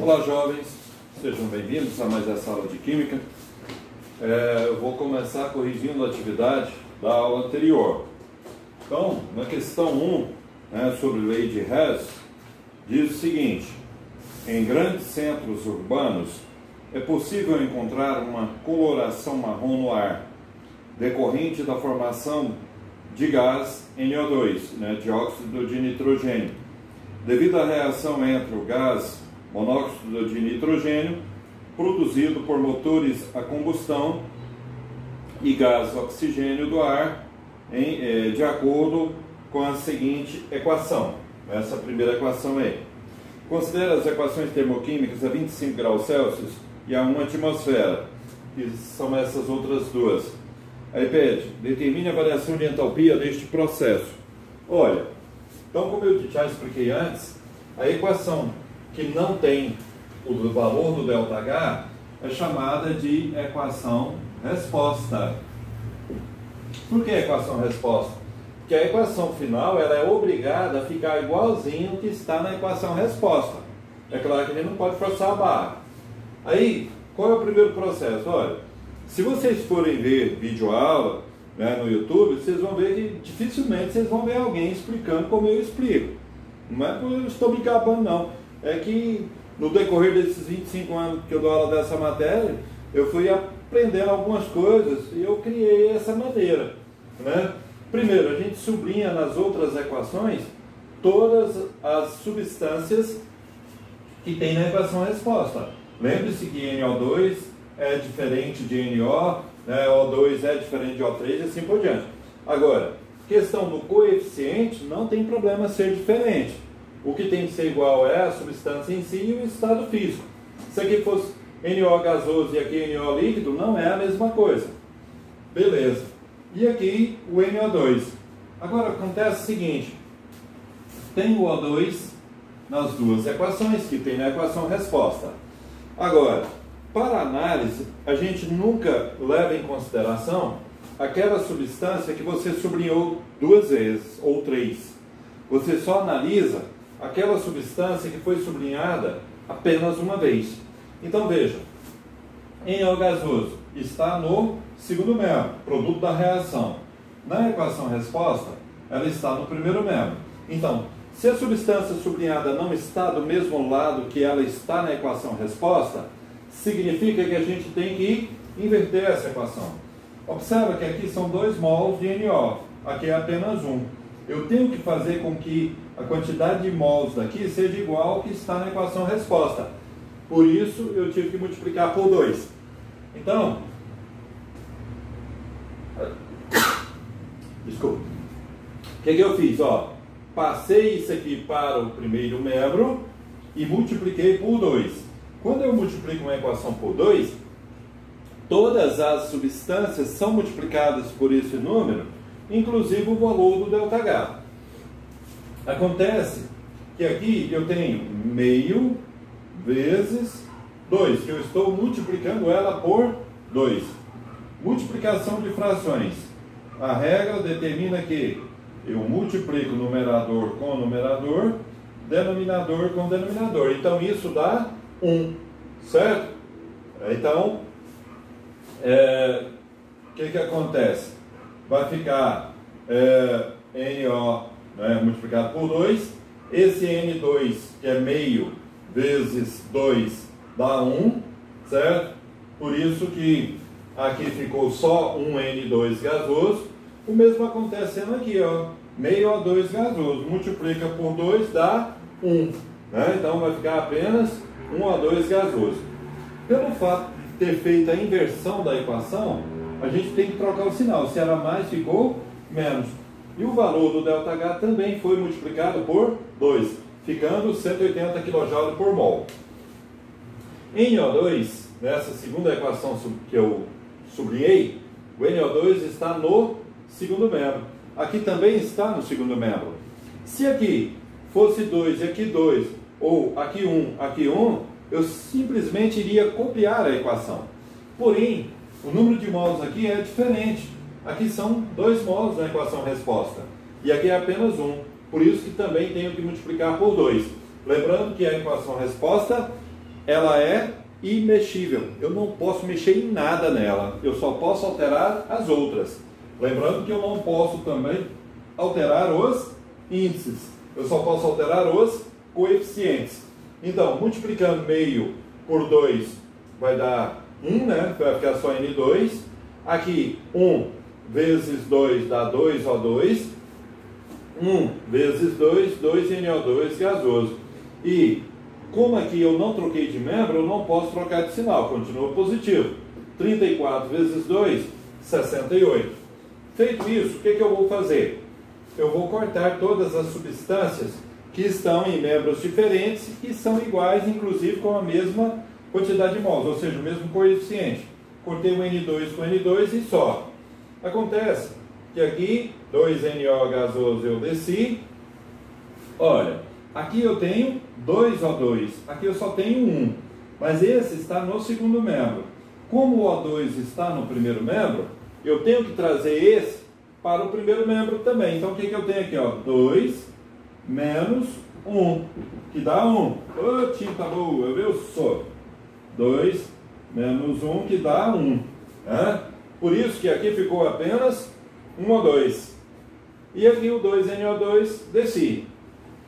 Olá, jovens, sejam bem-vindos a mais essa aula de Química. Eu vou começar corrigindo a atividade da aula anterior. Então, na questão 1, sobre lei de Hess, diz o seguinte: em grandes centros urbanos é possível encontrar uma coloração marrom no ar, decorrente da formação de gás NO2, dióxido de nitrogênio, devido à reação entre o gás monóxido de nitrogênio, produzido por motores a combustão, e gás oxigênio do ar, de acordo com a seguinte equação. Essa primeira equação aí. Considere as equações termoquímicas a 25 graus Celsius e a 1 atmosfera, que são essas outras duas. Aí pede, determine a variação de entalpia deste processo. Olha, então como eu já expliquei antes, a equação que não tem o valor do ΔH é chamada de equação resposta. Por que equação resposta? Porque a equação final ela é obrigada a ficar igualzinho ao que está na equação resposta. É claro que a gente não pode forçar a barra. Aí, qual é o primeiro processo? Olha, se vocês forem ver videoaula no YouTube, vocês vão ver que dificilmente vocês vão ver alguém explicando como eu explico. Não é porque eu estou me gabando, não. É que no decorrer desses 25 anos que eu dou aula dessa matéria, eu fui aprendendo algumas coisas e eu criei essa maneira. Primeiro, a gente sublinha nas outras equações todas as substâncias que tem na equação resposta. Lembre-se que NO2 é diferente de NO, O2 é diferente de O3 e assim por diante. Agora, questão do coeficiente, não tem problema ser diferente. O que tem que ser igual é a substância em si e o estado físico. Se aqui fosse NO gasoso e aqui NO líquido, não é a mesma coisa. Beleza. E aqui o NO2. Agora acontece o seguinte: tem o O2 nas duas equações que tem na equação resposta. Agora, para análise, a gente nunca leva em consideração aquela substância que você sublinhou duas vezes ou três. Você só analisa aquela substância que foi sublinhada apenas uma vez. Então veja, NO gasoso está no segundo membro, produto da reação. Na equação resposta, ela está no primeiro membro. Então, se a substância sublinhada não está do mesmo lado que ela está na equação resposta, significa que a gente tem que inverter essa equação. Observa que aqui são 2 mols de NO, aqui é apenas 1. Eu tenho que fazer com que a quantidade de mols daqui seja igual ao que está na equação resposta. Por isso, eu tive que multiplicar por 2. Então, desculpa. O que eu fiz? Passei isso aqui para o primeiro membro e multipliquei por 2. Quando eu multiplico uma equação por 2, todas as substâncias são multiplicadas por esse número, inclusive o valor do ΔH. Acontece que aqui eu tenho meio vezes 2, que eu estou multiplicando ela por 2. Multiplicação de frações. A regra determina que eu multiplico numerador com numerador, denominador com denominador. Então isso dá 1, certo? Então, o que acontece? Vai ficar NO multiplicado por 2. Esse N2, que é meio vezes 2, dá 1, certo? Por isso que aqui ficou só um N2 gasoso. O mesmo acontecendo aqui, meio O2 gasoso. Multiplica por 2, dá 1. Então vai ficar apenas um O2 gasoso. Pelo fato de ter feito a inversão da equação, a gente tem que trocar o sinal. Se era mais, ficou menos. E o valor do ΔH também foi multiplicado por 2, ficando 180 kJ por mol. Em NO2, nessa segunda equação que eu sublinhei, o NO2 está no segundo membro. Aqui também está no segundo membro. Se aqui fosse 2 e aqui 2, ou aqui 1, eu simplesmente iria copiar a equação. Porém, o número de mols aqui é diferente. Aqui são 2 mols na equação resposta. E aqui é apenas 1. Por isso que também tenho que multiplicar por 2. Lembrando que a equação resposta ela é imexível. Eu não posso mexer em nada nela. Eu só posso alterar as outras. Lembrando que eu não posso também alterar os índices. Eu só posso alterar os coeficientes. Então, multiplicando meio por 2 vai dar 1, né? Vai ficar só N2. Aqui, 1 vezes 2 dá 2O2. 1 vezes 2, 2NO2 gasoso. E, como aqui eu não troquei de membro, eu não posso trocar de sinal. Continua positivo. 34 vezes 2, 68. Feito isso, o que eu vou fazer? Eu vou cortar todas as substâncias que estão em membros diferentes e são iguais, inclusive com a mesma quantidade de mols, ou seja, o mesmo coeficiente. Cortei o N2 com N2 e só. Acontece que aqui, 2NO gasoso eu desci. Olha, aqui eu tenho 2O2, aqui eu só tenho 1. Mas esse está no segundo membro. Como o O2 está no primeiro membro, eu tenho que trazer esse para o primeiro membro também. Então o que eu tenho aqui? 2 menos 1, que dá 1. Ô, tinta boa, viu só? 2 menos 1, que dá 1. Por isso que aqui ficou apenas 1O2. E aqui o 2NO2 desci,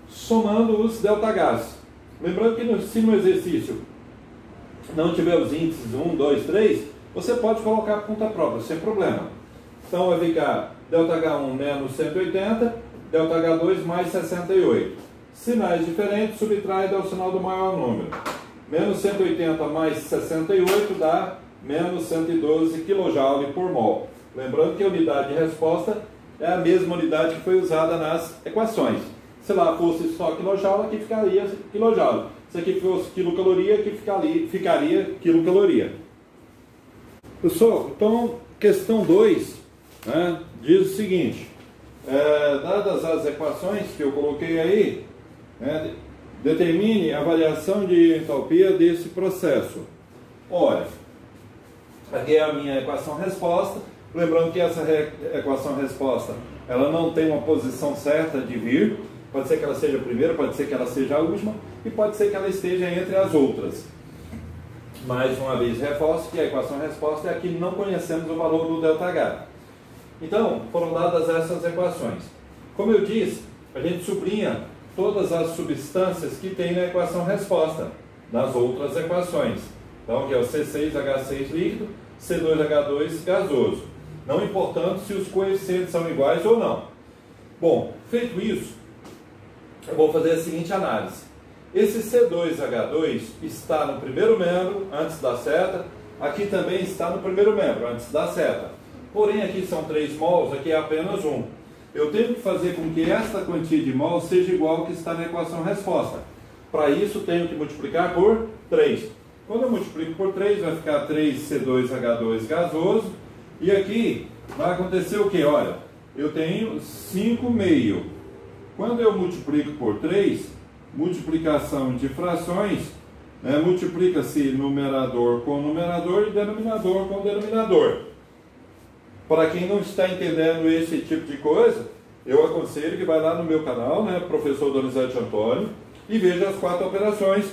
somando os ΔH. Lembrando que se no exercício não tiver os índices 1, 2, 3, você pode colocar por conta própria, sem problema. Então vai ficar ΔH1 menos 180, ΔH2 mais 68. Sinais diferentes, subtrai e dá o sinal do maior número. Menos 180 mais 68 dá menos 112 kJ por mol. Lembrando que a unidade de resposta é a mesma unidade que foi usada nas equações. Se lá fosse só kJ, aqui ficaria kJ. Se aqui fosse quilocaloria, aqui ficaria quilocaloria. Pessoal, então, questão 2, né, diz o seguinte. Dadas as equações que eu coloquei aí, determine a variação de entalpia desse processo. Olha, aqui é a minha equação-resposta. Lembrando que essa equação-resposta ela não tem uma posição certa de vir. Pode ser que ela seja a primeira, pode ser que ela seja a última e pode ser que ela esteja entre as outras. Mais uma vez, reforço que a equação-resposta é a que não conhecemos o valor do ΔH. Então, foram dadas essas equações. Como eu disse, a gente sublinha todas as substâncias que tem na equação-resposta, nas outras equações. Então, que é o C6H6 líquido, C2H2 gasoso. Não importando se os coeficientes são iguais ou não. Bom, feito isso, eu vou fazer a seguinte análise. Esse C2H2 está no primeiro membro, antes da seta. Aqui também está no primeiro membro, antes da seta. Porém, aqui são 3 mols, aqui é apenas 1. Eu tenho que fazer com que esta quantia de mols seja igual ao que está na equação-resposta. Para isso, tenho que multiplicar por 3. Quando eu multiplico por 3, vai ficar 3C2H2 gasoso. E aqui vai acontecer o que? Olha, eu tenho 5,5. Quando eu multiplico por 3, multiplicação de frações, multiplica-se numerador com numerador e denominador com denominador. Para quem não está entendendo esse tipo de coisa, eu aconselho que vai lá no meu canal, professor Donizete Antônio, e veja as 4 operações,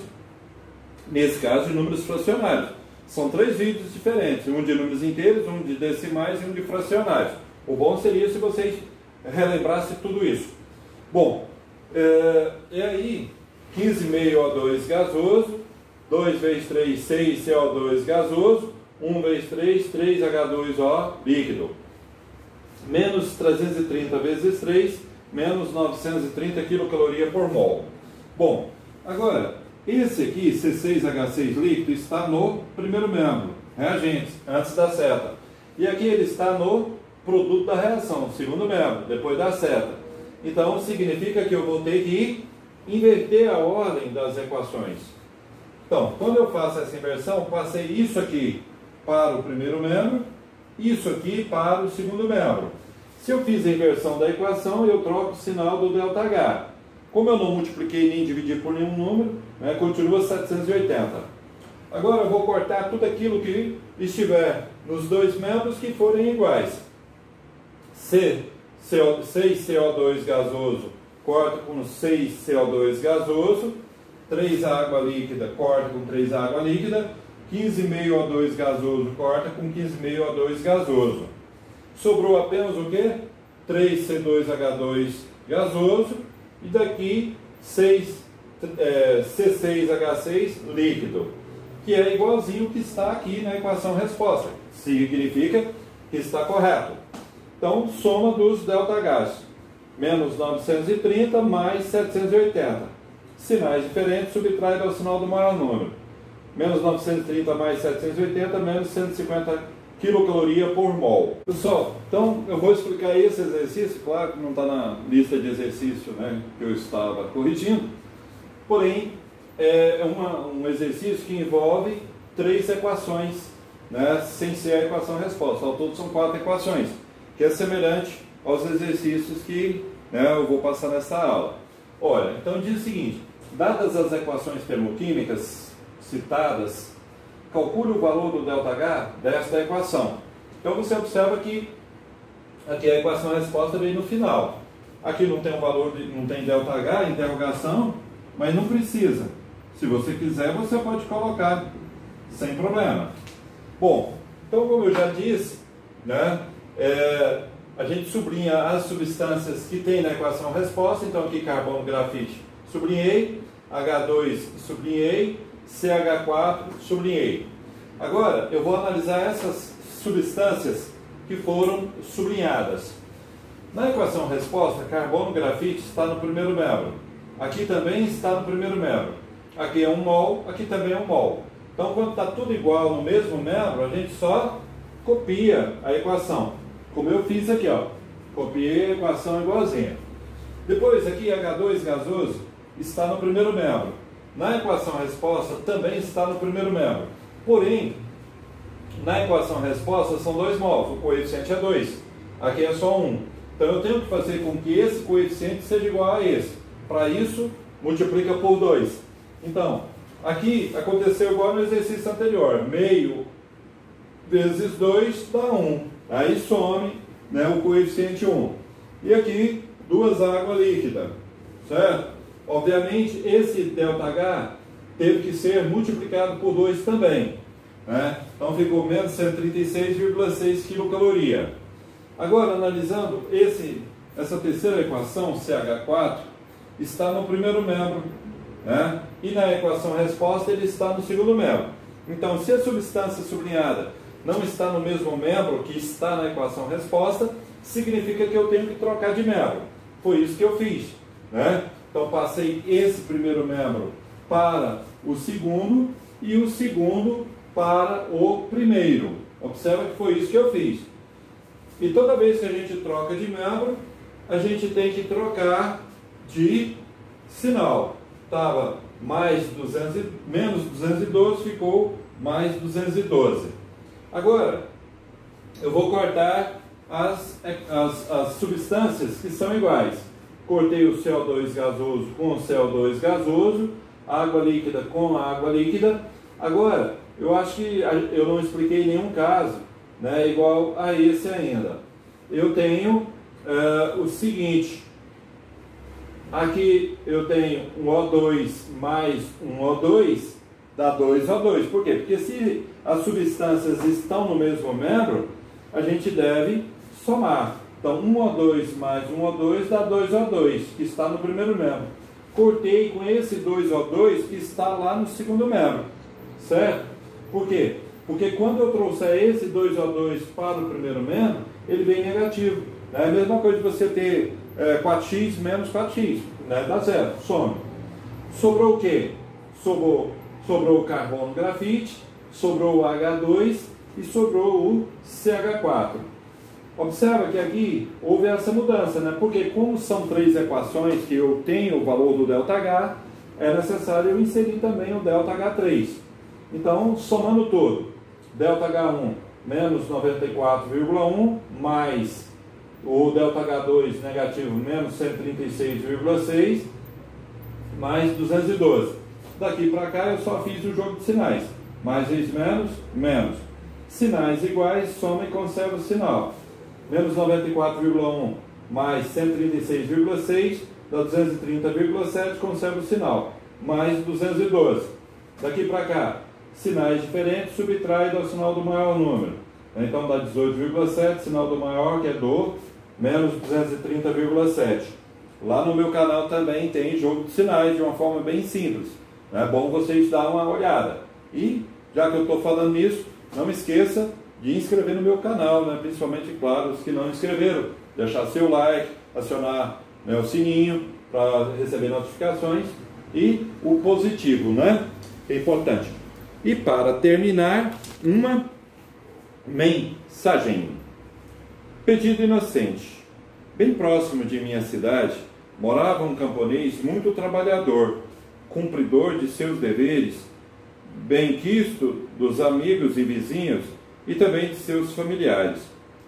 nesse caso de números fracionários. São 3 vídeos diferentes, um de números inteiros, um de decimais e um de fracionários. O bom seria se vocês relembrassem tudo isso. Bom, e aí, 15,5O2 gasoso, 2 vezes 3, 6CO2 gasoso, 1 vezes 3, 3H2O líquido. Menos 330 vezes 3, menos 930 kcal por mol. Bom, agora, esse aqui, C6H6 líquido, está no primeiro membro, reagentes, antes da seta. E aqui ele está no produto da reação, segundo membro, depois da seta. Então, significa que eu vou ter que inverter a ordem das equações. Então, quando eu faço essa inversão, passei isso aqui para o primeiro membro, isso aqui para o segundo membro. Se eu fiz a inversão da equação, eu troco o sinal do ΔH. Como eu não multipliquei nem dividi por nenhum número, continua 780. Agora eu vou cortar tudo aquilo que estiver nos 2 membros que forem iguais. 6CO2 gasoso, corto com 6CO2 gasoso. 3 água líquida corta com 3 água líquida, 15,5 O2 gasoso corta com 15,5 O2 gasoso. Sobrou apenas o quê? 3C2H2 gasoso e daqui C6H6 líquido, que é igualzinho que está aqui na equação resposta. Significa que está correto. Então, soma dos ΔH, menos 930 mais 780. Sinais diferentes, subtrai ao sinal do maior número. Menos 930 mais 780, menos 150 quilocaloria por mol. Pessoal, então eu vou explicar esse exercício, claro que não está na lista de exercício, né, que eu estava corrigindo, porém é um exercício que envolve 3 equações, né, sem ser a equação-resposta. Ao todo são 4 equações, que é semelhante aos exercícios que, né, eu vou passar nessa aula. Olha, então diz o seguinte: dadas as equações termoquímicas citadas, calcule o valor do ΔH desta equação. Então você observa que aqui a equação-resposta vem no final. Aqui não tem um valor, não tem ΔH, interrogação, mas não precisa. Se você quiser, você pode colocar sem problema. Bom, então como eu já disse, né, a gente sublinha as substâncias que tem na equação-resposta. Então aqui carbono, grafite, sublinhei, H2, sublinhei, CH4, sublinhei. Agora eu vou analisar essas substâncias que foram sublinhadas. Na equação-resposta, carbono, grafite está no primeiro membro. Aqui também está no primeiro membro. Aqui é 1 mol, aqui também é 1 mol. Então, quando está tudo igual no mesmo membro, a gente só copia a equação. Como eu fiz aqui, ó. Copiei a equação igualzinha. Depois, aqui H2 gasoso está no primeiro membro. Na equação-resposta também está no primeiro membro. Porém, na equação-resposta são 2 mols, o coeficiente é 2. Aqui é só 1. Então eu tenho que fazer com que esse coeficiente seja igual a esse. Para isso, multiplica por 2. Então, aqui aconteceu igual no exercício anterior. Meio vezes 2 dá 1. Aí some, né, o coeficiente 1. E aqui, 2 água líquida. Certo? Obviamente, esse ΔH teve que ser multiplicado por 2 também, né? Então ficou menos 136,6 quilocaloria. Agora, analisando essa terceira equação, CH4, está no primeiro membro, né? E na equação-resposta ele está no segundo membro. Então, se a substância sublinhada não está no mesmo membro que está na equação-resposta, significa que eu tenho que trocar de membro. Foi isso que eu fiz, né? Então, passei esse primeiro membro para o segundo e o segundo para o primeiro. Observa que foi isso que eu fiz. E toda vez que a gente troca de membro, a gente tem que trocar de sinal. Estava menos 212, ficou mais 212. Agora, eu vou cortar as substâncias que são iguais. Cortei o CO2 gasoso com o CO2 gasoso, água líquida com a água líquida. Agora, eu acho que eu não expliquei nenhum caso, né, igual a esse ainda. Eu tenho o seguinte: aqui eu tenho um O2 mais um O2, dá 2 O2. Por quê? Porque se as substâncias estão no mesmo membro, a gente deve somar. Então, 1 O2 mais 1 O2 dá 2 O2, que está no primeiro membro. Cortei com esse 2 O2 que está lá no segundo membro. Certo? Por quê? Porque quando eu trouxer esse 2 O2 para o primeiro membro, ele vem negativo. É a mesma coisa de você ter 4x menos 4x. Né? Dá zero, some. Sobrou o quê? Sobrou o carbono grafite, sobrou o H2 e sobrou o CH4. Observa que aqui houve essa mudança, né? Porque como são 3 equações que eu tenho o valor do ΔH, é necessário eu inserir também o ΔH3. Então, somando tudo, ΔH1 menos 94,1 mais o ΔH2 negativo menos 136,6 mais 212. Daqui para cá eu só fiz o jogo de sinais. Mais vezes menos, menos. Sinais iguais, soma e conserva o sinal. Menos 94,1 mais 136,6 dá 230,7, conserva o sinal. mais 212. Daqui para cá, sinais diferentes, subtrai do sinal do maior número. Então dá 18,7, sinal do maior, que é do, menos 230,7. Lá no meu canal também tem jogo de sinais de uma forma bem simples. É bom vocês darem uma olhada. E, já que eu estou falando nisso, não esqueça de inscrever no meu canal, né? Principalmente, claro, os que não inscreveram. Deixar seu like, acionar, né, o sininho para receber notificações. E o positivo, né? É importante. E para terminar, uma mensagem. Pedido inocente. Bem próximo de minha cidade, morava um camponês muito trabalhador, cumpridor de seus deveres, bem-quisto dos amigos e vizinhos e também de seus familiares.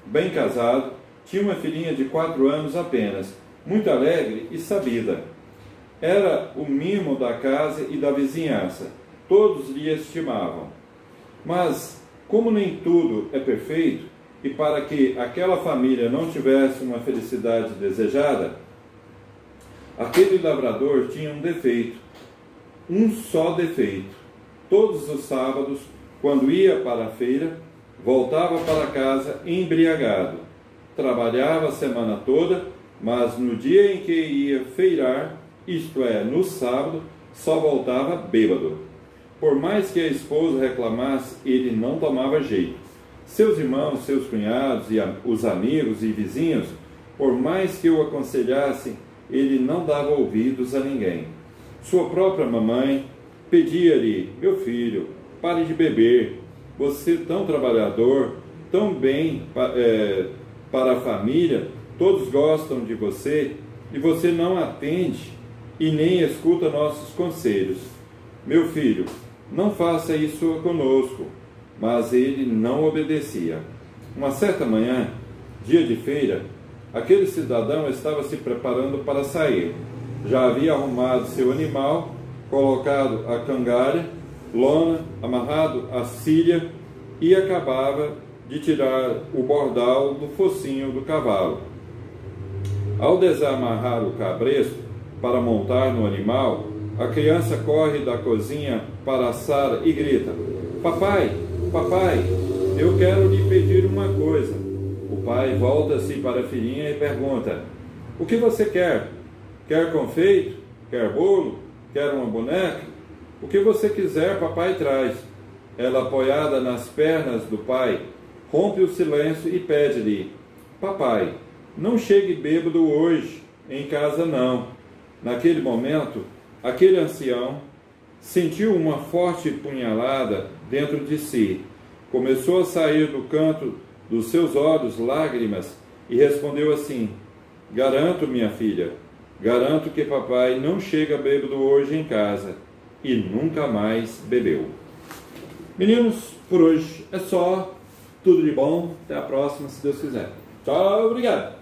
Bem casado, tinha uma filhinha de 4 anos apenas, muito alegre e sabida. Era o mimo da casa e da vizinhança. Todos lhe estimavam. Mas, como nem tudo é perfeito, e para que aquela família não tivesse uma felicidade desejada, aquele lavrador tinha um defeito, um só defeito. Todos os sábados, quando ia para a feira, voltava para casa embriagado. Trabalhava a semana toda, mas no dia em que ia feirar, isto é, no sábado, só voltava bêbado. Por mais que a esposa reclamasse, ele não tomava jeito. Seus irmãos, seus cunhados e os amigos e vizinhos, por mais que o aconselhassem, ele não dava ouvidos a ninguém. Sua própria mamãe pedia-lhe: meu filho, pare de beber, você tão trabalhador, tão bem para a família, todos gostam de você, e você não atende e nem escuta nossos conselhos. Meu filho, não faça isso conosco. Mas ele não obedecia. Uma certa manhã, dia de feira, aquele cidadão estava se preparando para sair. Já havia arrumado seu animal, colocado a cangalha, lona, amarrado a cilha e acabava de tirar o bordal do focinho do cavalo. Ao desamarrar o cabresto para montar no animal, a criança corre da cozinha para a sala e grita: papai, papai, eu quero lhe pedir uma coisa. O pai volta-se para a filhinha e pergunta: o que você quer? Quer confeito? Quer bolo? Quer uma boneca? O que você quiser, papai traz. Ela, apoiada nas pernas do pai, rompe o silêncio e pede-lhe: papai, não chegue bêbado hoje, em casa não. Naquele momento, aquele ancião sentiu uma forte punhalada dentro de si. Começou a sair do canto dos seus olhos lágrimas e respondeu assim: garanto, minha filha, garanto que papai não chega bêbado hoje em casa. E nunca mais bebeu. Meninos, por hoje é só. Tudo de bom. Até a próxima, se Deus quiser. Tchau, obrigado.